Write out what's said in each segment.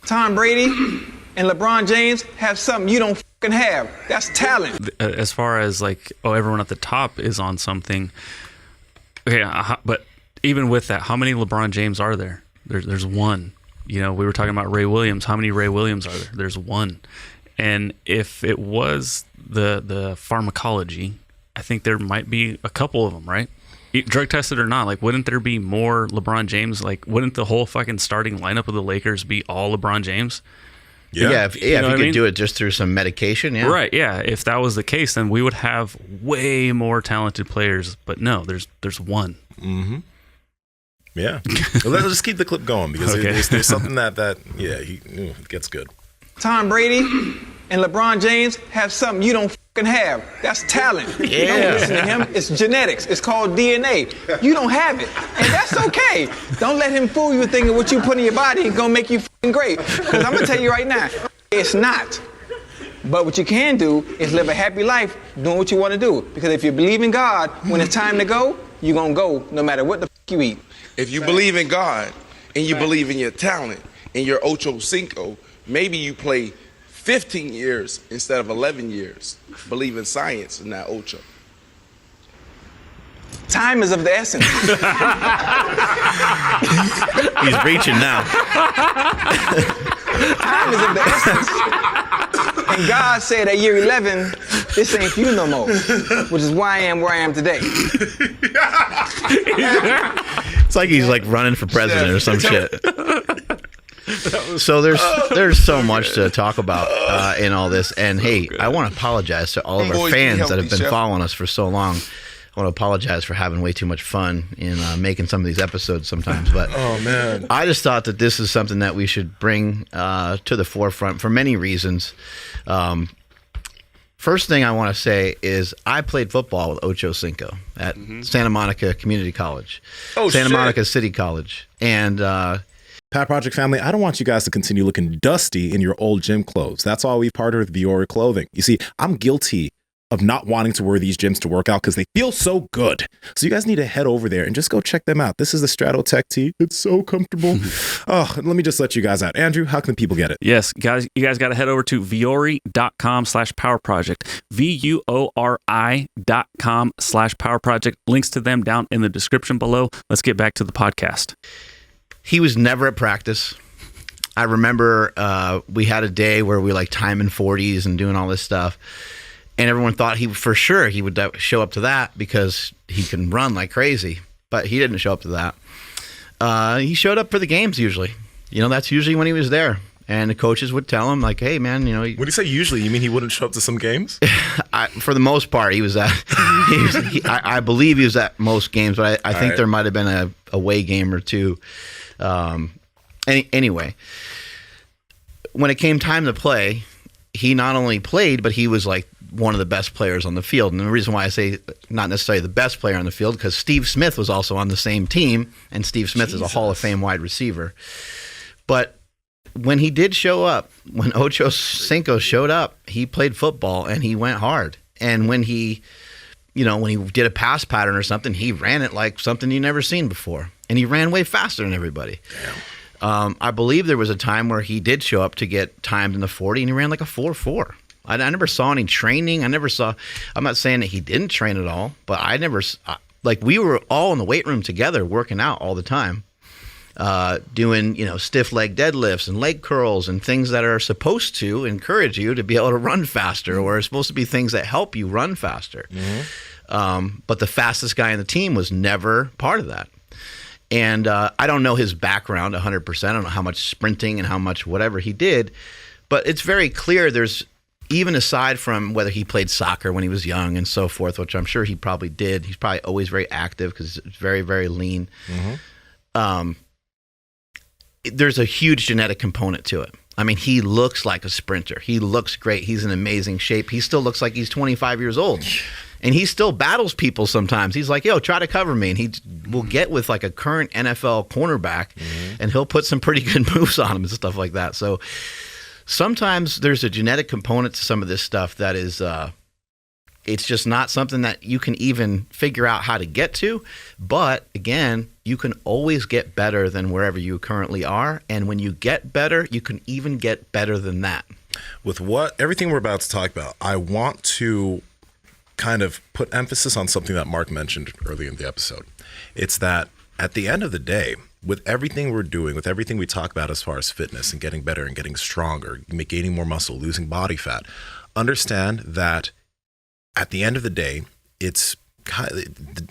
Tom Brady and LeBron James have something you don't fucking have. That's talent. As far as like, everyone at the top is on something. Okay, but even with that, how many LeBron James are there? There's one. We were talking about Ray Williams. How many Ray Williams are there? There's one. And if it was the pharmacology, I think there might be a couple of them, right? Drug tested or not, like, wouldn't there be more LeBron James? Like, wouldn't the whole fucking starting lineup of the Lakers be all LeBron James? Yeah, if you could do it just through some medication, yeah. Right, yeah. If that was the case, then we would have way more talented players. But no, there's one. Mm-hmm. Yeah. Well, let's just keep the clip going because there's something that he gets good. Tom Brady and LeBron James have something you don't fucking have. That's talent. Yeah. Don't listen to him. It's genetics. It's called DNA. You don't have it. And that's okay. Don't let him fool you thinking what you put in your body is going to make you fucking great. Because I'm going to tell you right now, it's not. But what you can do is live a happy life doing what you want to do. Because if you believe in God, when it's time to go, you're going to go no matter what the fuck you eat. If you believe in God and you believe in your talent and your Ochocinco, maybe you play 15 years instead of 11 years. Believe in science and not Ocho. Time is of the essence. He's reaching now. Time is of the essence. And God said at year 11, this ain't for you no more, which is why I am where I am today. It's like he's like running for president or some shit. So there's so much to talk about in all this. And hey, I want to apologize to all of our fans that have been following us for so long. I want to apologize for having way too much fun in making some of these episodes sometimes. But oh man, I just thought that this is something that we should bring to the forefront for many reasons. First thing I want to say is I played football with Ochocinco at Santa Monica Community College, Monica City College, and Pat Project family, I don't want you guys to continue looking dusty in your old gym clothes. That's why we've partnered with Viore Clothing. You see, I'm guilty of not wanting to wear these gyms to work out because they feel so good. So you guys need to head over there and just go check them out. This is the Stratotech tee. It's so comfortable. Let me just let you guys out. Andrew, how can people get it? Yes, guys, you guys got to head over to viori.com/powerproject. VUORI.com/powerproject. Links to them down in the description below. Let's get back to the podcast. He was never at practice. I remember we had a day where we like timing 40s and doing all this stuff. And everyone thought he would show up to that because he can run like crazy. But he didn't show up to that. He showed up for the games usually. That's usually when he was there. And the coaches would tell him like, hey, man, When you say usually, you mean he wouldn't show up to some games? For the most part, he was at. I believe he was at most games, but I think there might have been a away game or two. Anyway, when it came time to play, he not only played, but he was like one of the best players on the field. And the reason why I say not necessarily the best player on the field, because Steve Smith was also on the same team, and Steve Smith is a Hall of Fame wide receiver. But when he did show up, when Ochocinco showed up, he played football and he went hard. And when he did a pass pattern or something, he ran it like something you never seen before. And he ran way faster than everybody. I believe there was a time where he did show up to get timed in the 40, and he ran like a 4.4. I never saw any training. I'm not saying that he didn't train at all, but we were all in the weight room together working out all the time, doing, stiff leg deadlifts and leg curls and things that are supposed to encourage you to be able to run faster, or are supposed to be things that help you run faster. But the fastest guy on the team was never part of that. And I don't know his background 100%. I don't know how much sprinting and how much whatever he did, but it's very clear there's, even aside from whether he played soccer when he was young and so forth, which I'm sure he probably did. He's probably always very active because he's very, very lean. There's a huge genetic component to it. I mean, he looks like a sprinter. He looks great. He's in amazing shape. He still looks like he's 25 years old. And he still battles people sometimes. He's like, yo, try to cover me. And he will get with like a current NFL cornerback, and he'll put some pretty good moves on him and stuff like that. So sometimes there's a genetic component to some of this stuff that is It's just not something that you can even figure out how to get to. But again, you can always get better than wherever you currently are. And when you get better, you can even get better than that. With everything we're about to talk about, I want to kind of put emphasis on something that Mark mentioned earlier in the episode. It's that at the end of the day, with everything we're doing, with everything we talk about as far as fitness and getting better and getting stronger, gaining more muscle, losing body fat, understand that at the end of the day, it's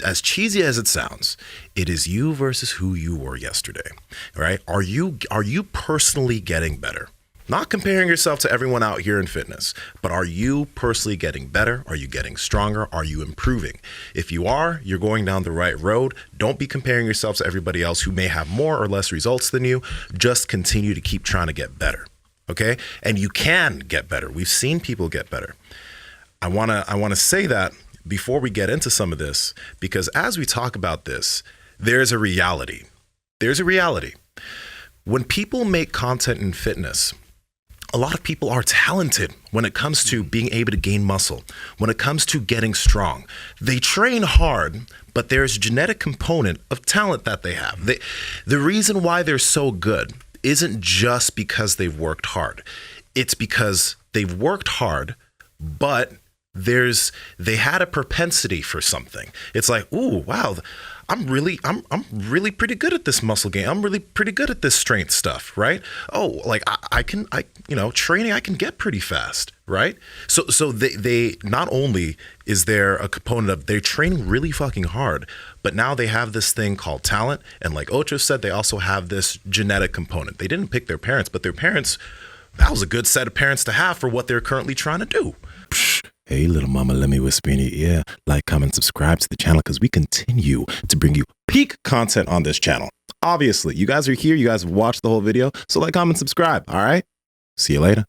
as cheesy as it sounds, it is you versus who you were yesterday, right? Are you personally getting better? Not comparing yourself to everyone out here in fitness, but are you personally getting better? Are you getting stronger? Are you improving? If you are, you're going down the right road. Don't be comparing yourself to everybody else who may have more or less results than you. Just continue to keep trying to get better, okay? And you can get better. We've seen people get better. I want to say that before we get into some of this, because as we talk about this, there's a reality. There's a reality. When people make content in fitness, a lot of people are talented when it comes to being able to gain muscle, when it comes to getting strong. They train hard, but there's a genetic component of talent that they have. The reason why they're so good isn't just because they've worked hard. It's because they've worked hard, but they had a propensity for something. It's like, ooh, wow, I'm really pretty good at this muscle gain. I'm really pretty good at this strength stuff, right? Oh, like I can training, I can get pretty fast, right? So they not only is there a component of they're training really fucking hard, but now they have this thing called talent. And like Ocho said, they also have this genetic component. They didn't pick their parents, but their parents, that was a good set of parents to have for what they're currently trying to do. Hey, little mama, let me whisper in your ear. Like, comment, subscribe to the channel because we continue to bring you peak content on this channel. Obviously, you guys are here. You guys have watched the whole video. So like, comment, subscribe. All right. See you later.